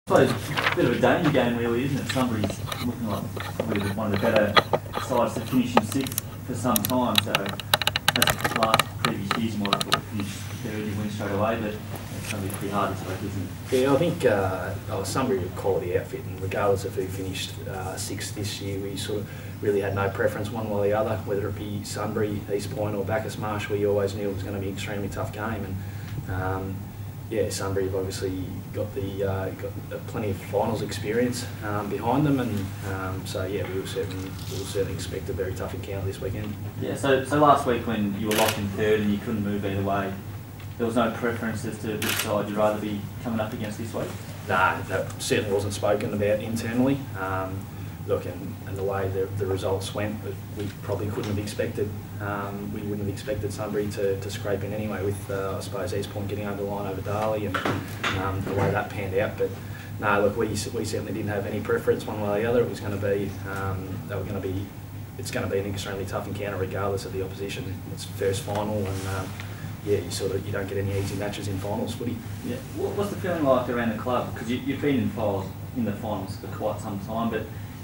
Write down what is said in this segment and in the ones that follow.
I suppose a bit of a danger game really, isn't it? Sunbury's looking like probably one of the better sides to finish in sixth for some time, so as the last previous years you might have thought finish third and win straight away, but it's going to be pretty hard this week, isn't it? Yeah, I think Sunbury are a quality outfit, and regardless of who finished sixth this year, we sort of really had no preference one way or the other, whether it be Sunbury, East Point or Bacchus Marsh. We always knew it was going to be an extremely tough game, and yeah, Sunbury have obviously got plenty of finals experience behind them, and so yeah, we will certainly expect a very tough encounter this weekend. Yeah, so last week when you were locked in third and you couldn't move either way, there was no preference as to which side you'd rather be coming up against this week? No, that certainly wasn't spoken about internally. Look, and the way the results went, we probably couldn't have expected. We wouldn't have expected Sunbury to scrape in anyway, with I suppose East Point getting over the line over Darley and the way that panned out. But no, look, we certainly didn't have any preference one way or the other. It was going to be it's going to be an extremely tough encounter regardless of the opposition. It's first final, and yeah, you don't get any easy matches in finals footy. Yeah, what's the feeling like around the club? Because you've been in the finals for quite some time, but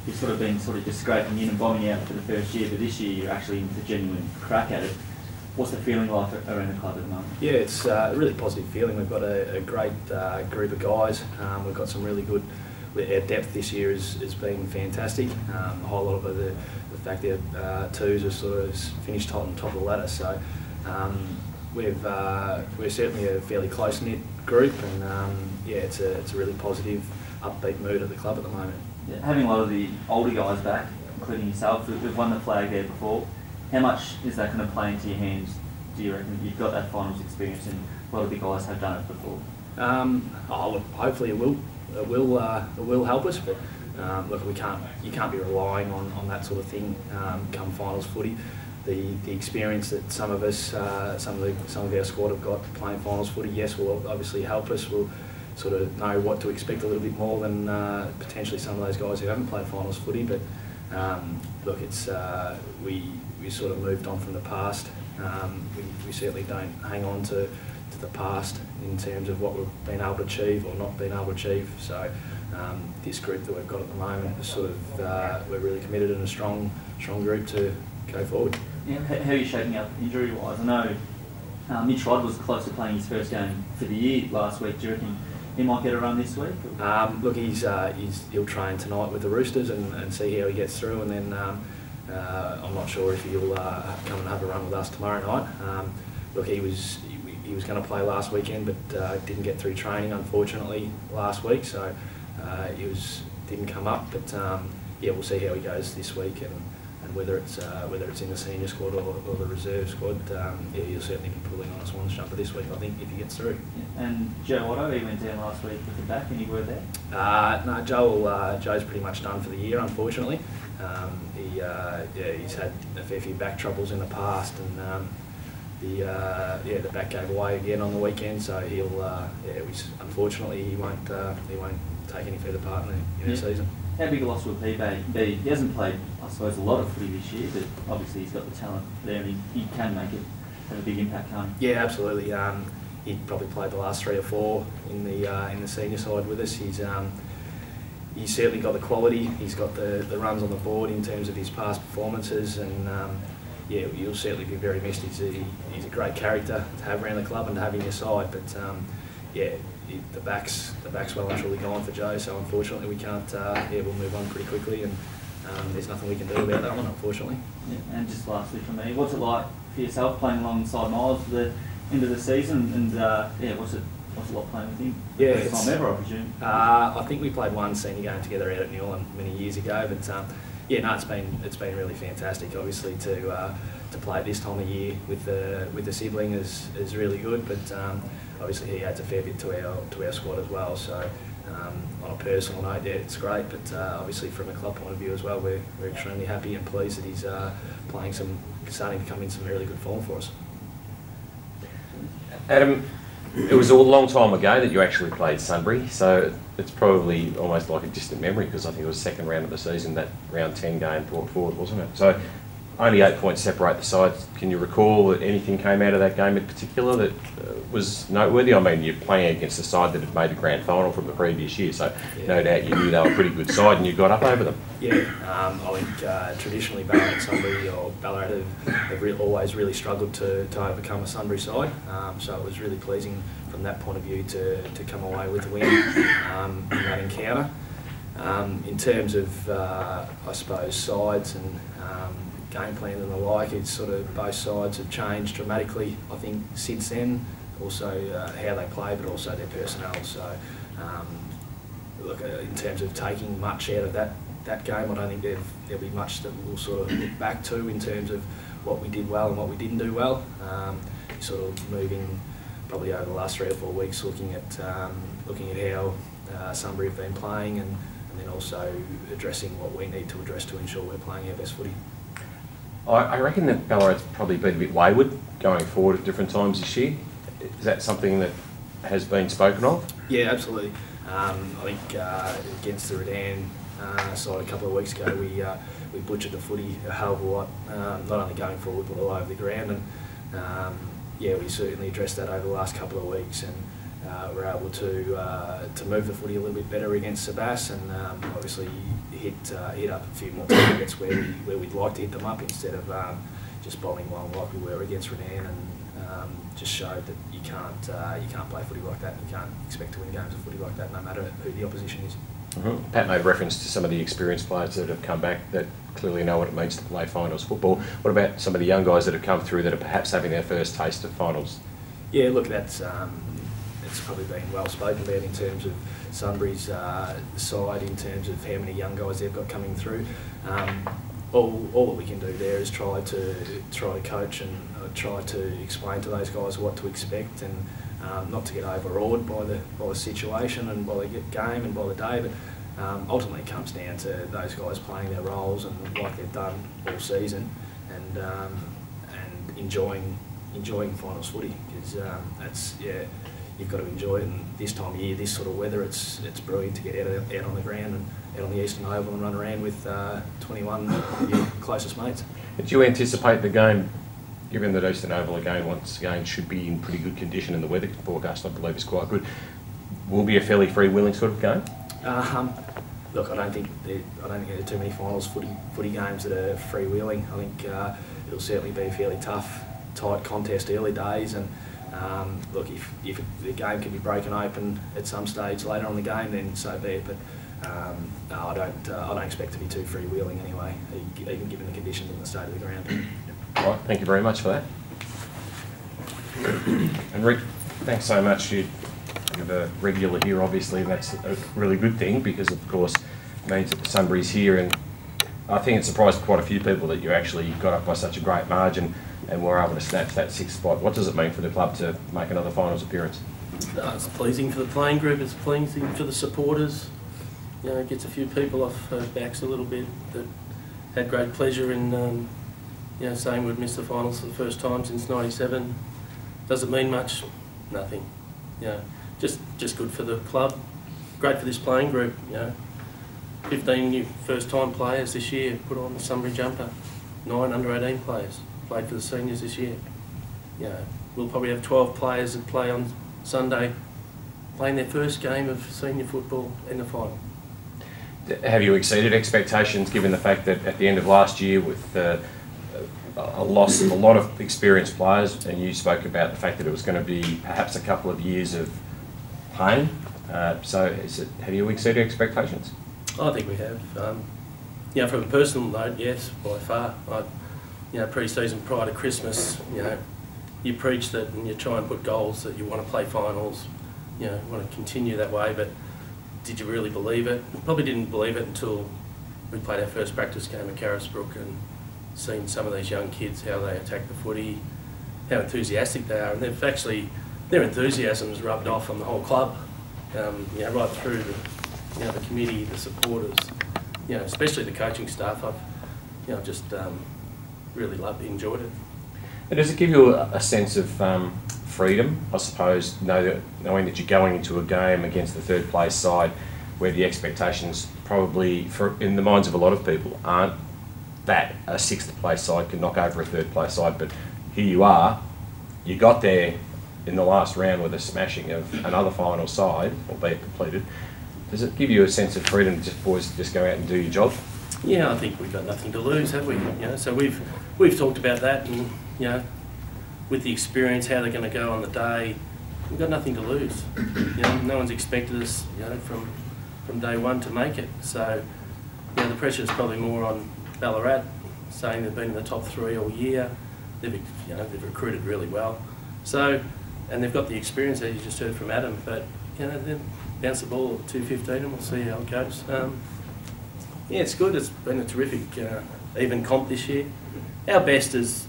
you've sort of been just scraping in and bombing out for the first year, but this year you're actually in a genuine crack at it. What's the feeling like around the club at the moment? Yeah, it's a really positive feeling. We've got a great group of guys. We've got some really good. Our depth this year has been fantastic. A whole lot of the fact that twos are sort of finished on top of the ladder. So we're certainly a fairly close-knit group, and yeah, it's a really positive, upbeat mood at the club at the moment. Yeah, having a lot of the older guys back, including yourself, we've won the flag there before. How much is that going to play into your hands, do you reckon? You've got that finals experience and a lot of the guys have done it before. Look, hopefully it will help us, but look, you can't be relying on that sort of thing come finals footy. The experience that some of our squad have got playing finals footy, yes, will obviously help us. We'll sort of know what to expect a little bit more than potentially some of those guys who haven't played finals footy. But look, it's we sort of moved on from the past. We certainly don't hang on to the past in terms of what we've been able to achieve or not been able to achieve. So this group that we've got at the moment is we're really committed and a strong group to go forward. Yeah, how are you shaping up injury-wise? I know Mitch Rod was close to playing his first game for the year last week. Do you reckon he might get a run this week? Look, he'll train tonight with the Roosters and see how he gets through, and then I'm not sure if he'll come and have a run with us tomorrow night. Look, he was going to play last weekend, but didn't get through training unfortunately last week, so didn't come up. But yeah, we'll see how he goes this week, and whether it's in the senior squad or the reserve squad. Yeah, he'll certainly be pulling on a swan's jumper this week, I think, if he gets through. Yeah. And Joe Otto, he went down last week with the back. Any word there? No, Joe's pretty much done for the year, unfortunately. He's had a fair few back troubles in the past, and the back gave away again on the weekend. So unfortunately he won't take any further part in the season. How big a loss will he be? He hasn't played, I suppose, a lot of footy this year, but obviously he's got the talent there and he can make it, have a big impact home. Yeah, absolutely. He probably played the last 3 or 4 in the senior side with us. He's certainly got the quality. He's got the runs on the board in terms of his past performances, and yeah, you'll certainly be very missed. He's a great character to have around the club and to have in your side, but yeah, the back's well and truly gone for Joe, so unfortunately we can't. Yeah, we'll move on pretty quickly, and there's nothing we can do about that one, unfortunately. Yeah, and just lastly from me, what's it like for yourself playing alongside Miles for the end of the season, and yeah, what's it like playing with him? Yeah, first time ever, I presume. I think we played one senior game together out at Newland many years ago, but yeah, no, it's been really fantastic. Obviously to play this time of year with the sibling is really good, but obviously he adds a fair bit to our squad as well. So on a personal note, yeah, it's great, but obviously from a club point of view as well, we're extremely happy and pleased that he's starting to come in some really good form for us. Adam, it was a long time ago that you actually played Sunbury, so it's probably almost like a distant memory, because I think it was second round of the season, that round 10 game brought forward, wasn't it? So only 8 points separate the sides. Can you recall that anything came out of that game in particular that was noteworthy? I mean, you're playing against a side that had made the grand final from the previous year, so no doubt you knew they were a pretty good side and you got up over them. Yeah, I think traditionally Ballarat, Sunbury or Ballarat have always really struggled to overcome a Sunbury side, so it was really pleasing from that point of view to come away with a win in that encounter. In terms of, I suppose, sides and game plan and the like, it's sort of both sides have changed dramatically, I think, since then. Also how they play, but also their personnel. So, look, in terms of taking much out of that game, I don't think there'll be much that we'll sort of look back to in terms of what we did well and what we didn't do well. Sort of moving probably over the last 3 or 4 weeks, looking at how Sunbury have been playing and then also addressing what we need to address to ensure we're playing our best footy. I reckon that Ballarat's probably been a bit wayward going forward at different times this year. Is that something that has been spoken of? Yeah, absolutely. I think against the Redan side a couple of weeks ago, we butchered the footy a hell of a lot, not only going forward but all over the ground. And yeah, we certainly addressed that over the last couple of weeks, and we're able to move the footy a little bit better against Sebas, and obviously hit up a few more targets where we'd like to hit them up instead of just bombing along like we were against Redan, and just showed that you can't play footy like that. You can't expect to win games of footy like that, no matter who the opposition is. Mm-hmm. Pat made reference to some of the experienced players that have come back that clearly know what it means to play finals football. What about some of the young guys that have come through that are perhaps having their first taste of finals? Yeah, look, it's probably been well spoken about in terms of Sunbury's side, in terms of how many young guys they've got coming through. All that we can do there is try to coach and try to explain to those guys what to expect, and not to get overawed by the situation and by the game and by the day, but ultimately it comes down to those guys playing their roles and like they've done all season, and enjoying finals footy, because you've got to enjoy it. And this time of year, this sort of weather, it's brilliant to get out on the ground and out on the Eastern Oval and run around with 21 of your closest mates. Did you anticipate the game, given that Eastern Oval again once again should be in pretty good condition and the weather forecast I believe is quite good, will be a fairly freewheeling sort of game? Look, I don't think there are too many finals footy games that are freewheeling. I think it'll certainly be a fairly tough, tight contest early days, and look, if the game can be broken open at some stage later on the game, then so be it. But no, I don't expect to be too freewheeling anyway, even given the conditions and the state of the ground. Right, thank you very much for that. And Rick, thanks so much. You're a regular here, obviously, and that's a really good thing, because of course it means that Sunbury's here, and I think it surprised quite a few people that you actually got up by such a great margin and were able to snatch that 6th spot. What does it mean for the club to make another finals appearance? It's pleasing for the playing group, it's pleasing for the supporters. You know, it gets a few people off backs a little bit that had great pleasure in saying we'd missed the finals for the first time since '97. Does it mean much? Nothing. You know, just good for the club. Great for this playing group. You know, 15 new first-time players this year put on the Sunbury jumper. 9 under-18 players played for the seniors this year. You know, we'll probably have 12 players that play on Sunday, playing their first game of senior football in the final. Have you exceeded expectations, given the fact that at the end of last year, with a loss of a lot of experienced players, and you spoke about the fact that it was going to be perhaps a couple of years of pain, so have you exceeded expectations? I think we have. You know, from a personal note, yes, by far. Pre-season prior to Christmas, you preach that and you try and put goals that you want to play finals, want to continue that way, but did you really believe it? We probably didn't believe it until we played our first practice game at Carisbrook and seen some of these young kids, how they attack the footy, how enthusiastic they are, and their enthusiasm has rubbed off on the whole club, right through the committee, the supporters, especially the coaching staff. I've just really enjoyed it. And does it give you a sense of freedom, I suppose, knowing that you're going into a game against the third place side where the expectations probably, in the minds of a lot of people, aren't that a 6th place side can knock over a 3rd place side, but here you are, you got there in the last round with a smashing of another final side, albeit completed. Does it give you a sense of freedom to just, boys, just go out and do your job? Yeah, I think we've got nothing to lose, have we? You know, so we've talked about that, and you know, with the experience, how they're going to go on the day, we've got nothing to lose. You know, no one's expected us, you know, from day one to make it. So, you know, the pressure is probably more on Ballarat, saying they've been in the top 3 all year. They've recruited really well. So, and they've got the experience, as you just heard from Adam. But you know, then bounce the ball at 2:15, and we'll see how it goes. Yeah, it's good. It's been a terrific even comp this year. Our best is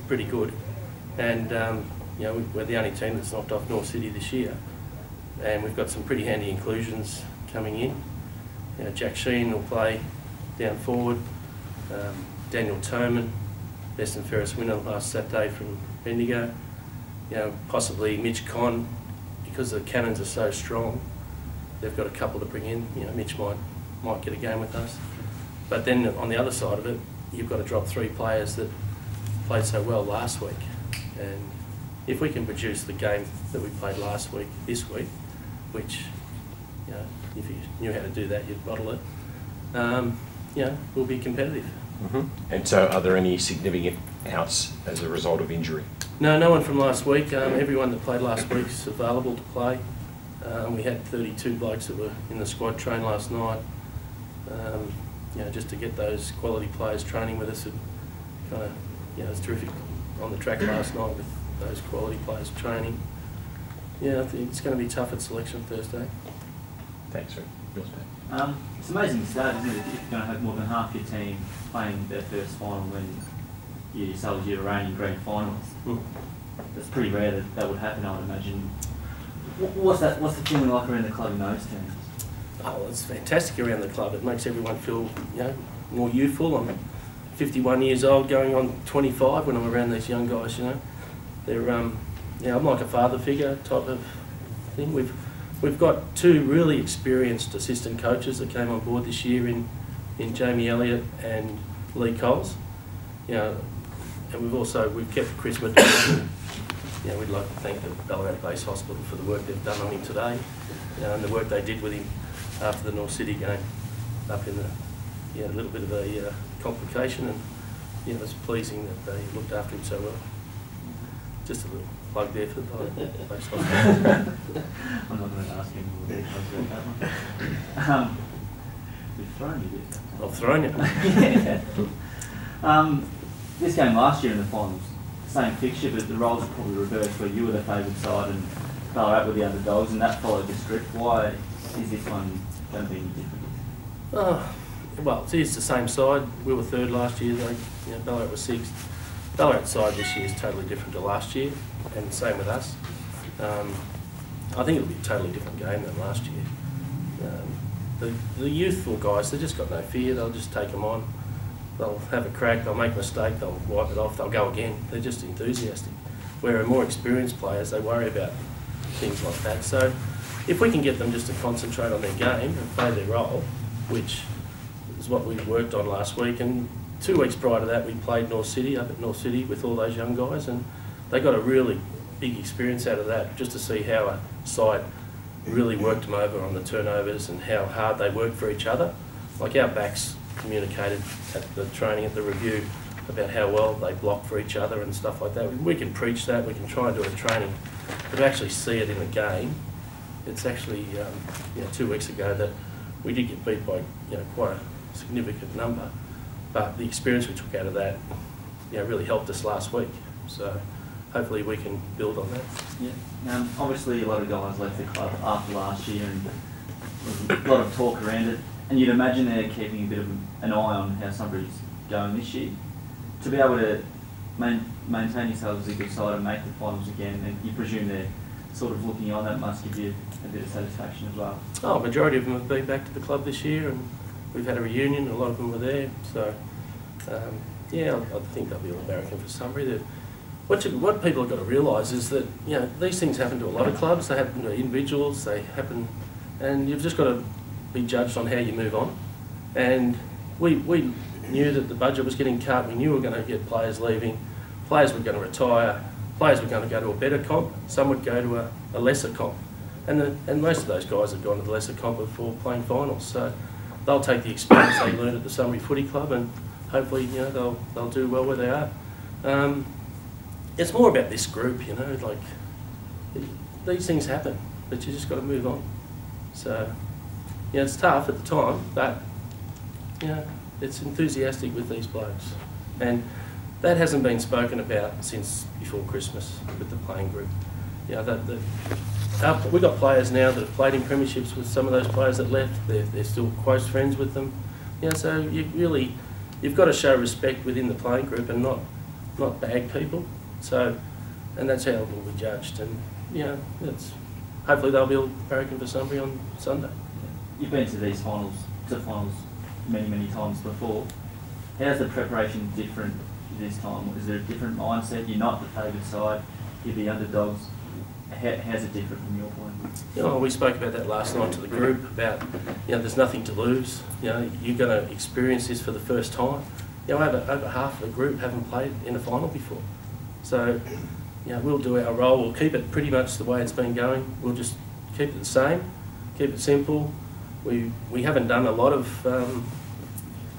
pretty good, and you know, we're the only team that's knocked off North City this year, and we've got some pretty handy inclusions coming in. You know, Jack Sheen will play down forward. Daniel Toman, best and fairest winner last Saturday from Bendigo. You know, possibly Mitch Conn, because the Cannons are so strong. They've got a couple to bring in. You know, Mitch might get a game with us. But then on the other side of it, you've got to drop 3 players that played so well last week. And if we can produce the game that we played last week, this week, which, you know, if you knew how to do that, you'd bottle it. You know, we'll be competitive. Mm-hmm. And so, are there any significant outs as a result of injury? No one from last week. Everyone that played last week is available to play. We had 32 blokes that were in the squad train last night. You know, just to get those quality players training with us, it kind of, you know, it's terrific on the track last night with those quality players training. Yeah, I think it's going to be tough at selection Thursday. Thanks, Rick. It's amazing stat, isn't it, if you're going to have more than half your team playing their first final when you yourselves your reigning grand finalists. It's pretty rare that would happen, I would imagine. What's the feeling like around the club in those terms? Oh, it's fantastic around the club. It makes everyone feel, you know, more youthful. I'm 51 years old, going on 25 when I'm around these young guys. You know, they're yeah, I'm like a father figure type of thing. We've got 2 really experienced assistant coaches that came on board this year in Jamie Elliott and Lee Coles. You know, and we've kept Chris McDonald. You know, we'd like to thank the Ballarat Base Hospital for the work they've done on him today, you know, and the work they did with him after the North City game up in the, you know, a little bit of a complication, and you know, it's pleasing that they looked after him so well. Just a little plug there for the Base Hospital. I'm not going to ask any more details about that one. You've thrown you there. I've thrown you. Yeah. This game last year in the finals, same fixture, but the roles are probably reversed, where you were the favoured side and Ballarat were the underdogs, and that followed the script. Why is this one going to be any different? Well, it's the same side. We were 3rd last year, though. You know, Ballarat was 6th. Ballarat's side this year is totally different to last year, and same with us. I think it'll be a totally different game than last year. The youthful guys, they've just got no fear. They'll just take them on. They'll have a crack, they'll make a mistake, they'll wipe it off, they'll go again. They're just enthusiastic. Where more experienced players, they worry about things like that. So if we can get them just to concentrate on their game and play their role, which is what we worked on last week, and 2 weeks prior to that we played North City up at North City with all those young guys, and they got a really big experience out of that, just to see how a side really worked them over on the turnovers and how hard they worked for each other. Like our backs communicated at the training, at the review, about how well they block for each other and stuff like that. We can preach that, we can try and do it at training, but to actually see it in the game, it's actually, you know, 2 weeks ago that we did get beat by, you know, quite a significant number, but the experience we took out of that, you know, really helped us last week. So hopefully we can build on that. Yeah. Obviously a lot of guys left the club after last year, and there's a lot of talk around it. And you'd imagine they're keeping a bit of an eye on how Sunbury's going this year. To be able to maintain yourselves as a good side and make the finals again, and you presume they're sort of looking on, that must give you a bit of satisfaction as well. Oh, majority of them have been back to the club this year, and we've had a reunion, a lot of them were there. So, yeah, I think they'll be all-American for Sunbury. What people have got to realise is that, you know, these things happen to a lot of clubs, they happen to individuals, they happen, and you've just got to be judged on how you move on. And we knew that the budget was getting cut, we knew we were going to get players leaving, players were going to retire, players were going to go to a better comp, some would go to a lesser comp. And most of those guys have gone to the lesser comp before playing finals, so they'll take the experience they learned at the Sunbury Footy Club, and hopefully, you know, they'll do well where they are. It's more about this group, you know, like these things happen, but you just got to move on. So, yeah, it's tough at the time, but you know, it's enthusiastic with these blokes, and that hasn't been spoken about since before Christmas with the playing group. You know, we've got players now that have played in premierships with some of those players that left. They're still close friends with them. You know, so you've got to show respect within the playing group and not bag people. So, and that's how it will be judged. And you know, hopefully they'll be all barracking for Sunbury on Sunday. You've been to these finals many times before. How's the preparation different this time? Is there a different mindset? You're not the favoured side, you're the underdogs. How's it different from your point of view? You know, we spoke about that last night to the group about, you know, there's nothing to lose. You know, you're going to experience this for the first time. You know, over half of the group haven't played in a final before. So, you know, we'll do our role. We'll keep it pretty much the way it's been going. We'll just keep it the same, keep it simple. We haven't done a lot of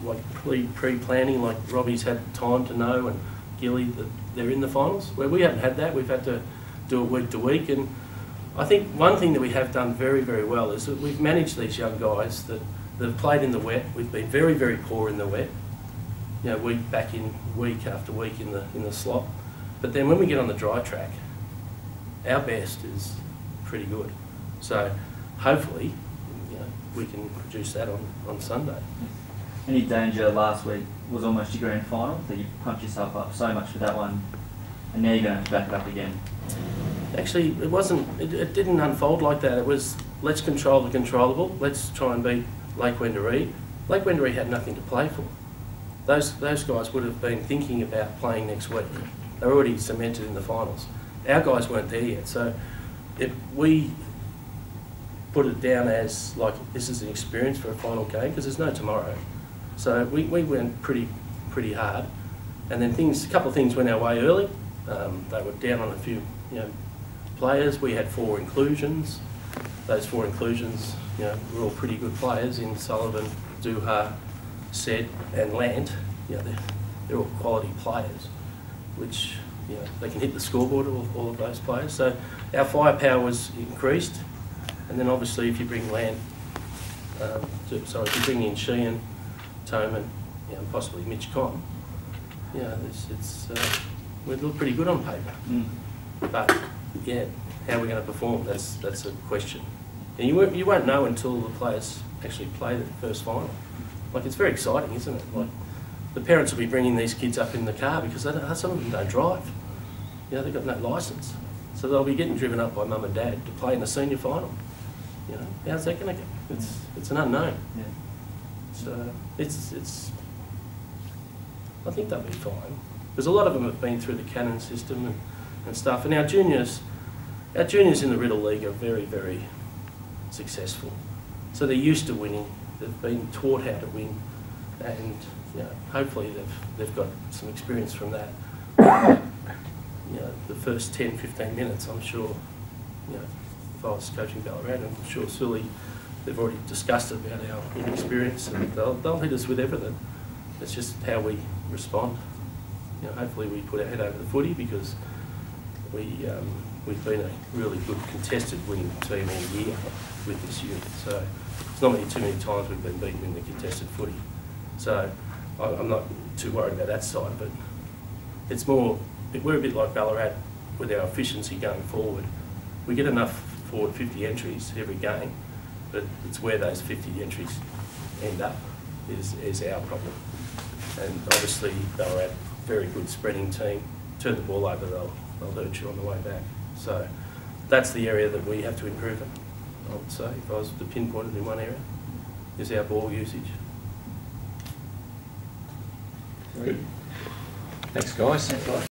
like pre-planning, like Robbie's had time to know, and Gilly, that they're in the finals. Where we haven't had that, we've had to do it week to week. And I think one thing that we have done very, very well is that we've managed these young guys that have played in the wet. We've been very, very poor in the wet. You know, week after week in the slop. But then when we get on the dry track, our best is pretty good. So hopefully, you know, we can produce that on Sunday. Any danger last week was almost your grand final, that you pumped yourself up so much for that one, and now you're going to have to back it up again? Actually, it wasn't. It didn't unfold like that. It was, let's control the controllable. Let's try and beat Lake Wendouree. Lake Wendouree had nothing to play for. Those guys would have been thinking about playing next week. They're already cemented in the finals. Our guys weren't there yet. So if we put it down as like this is an experience for a final game, because there's no tomorrow. So we went pretty hard, and then a couple of things went our way early. They were down on a few, you know, players. We had 4 inclusions. Those 4 inclusions, you know, were all pretty good players in Sullivan, Duha, Sed, and Lant. You know, they're all quality players, which, you know, they can hit the scoreboard, all of those players. So our firepower was increased, and then obviously if you bring Lant, if you bring in Sheehan, Toman, you know, possibly Mitch Conn, you know, we look pretty good on paper. But yeah, how are we going to perform? That's a question. And you won't know until the players actually play the first final. Like, it's very exciting, isn't it? Like, the parents will be bringing these kids up in the car because some of them don't drive. You know, they've got no licence, so they'll be getting driven up by mum and dad to play in the senior final. You know, how's that going to go? It's an unknown. Yeah. So I think they'll be fine, because a lot of them have been through the Cannon system and stuff. And our juniors in the Riddle League are very, very successful. So they're used to winning. They've been taught how to win, and you know, hopefully they've got some experience from that. You know, the first 10, 15 minutes, I'm sure, you know, if I was coaching Ballarat, I'm sure Sewell, they've already discussed about our inexperience, and they'll hit us with everything. It's just how we respond. You know, hopefully we put our head over the footy, because we've been a really good contested winning team all year with this unit. So it's not too many times we've been beaten in the contested footy. So I'm not too worried about that side, but it's more, we're a bit like Ballarat with our efficiency going forward. We get enough forward 50 entries every game, but it's where those 50 entries end up is our problem. And obviously Ballarat, very good spreading team. Turn the ball over, they'll hurt you on the way back. So that's the area that we have to improve in, I would say, if I was to pinpoint it in one area, is our ball usage. Good. Thanks, guys. Thanks, guys.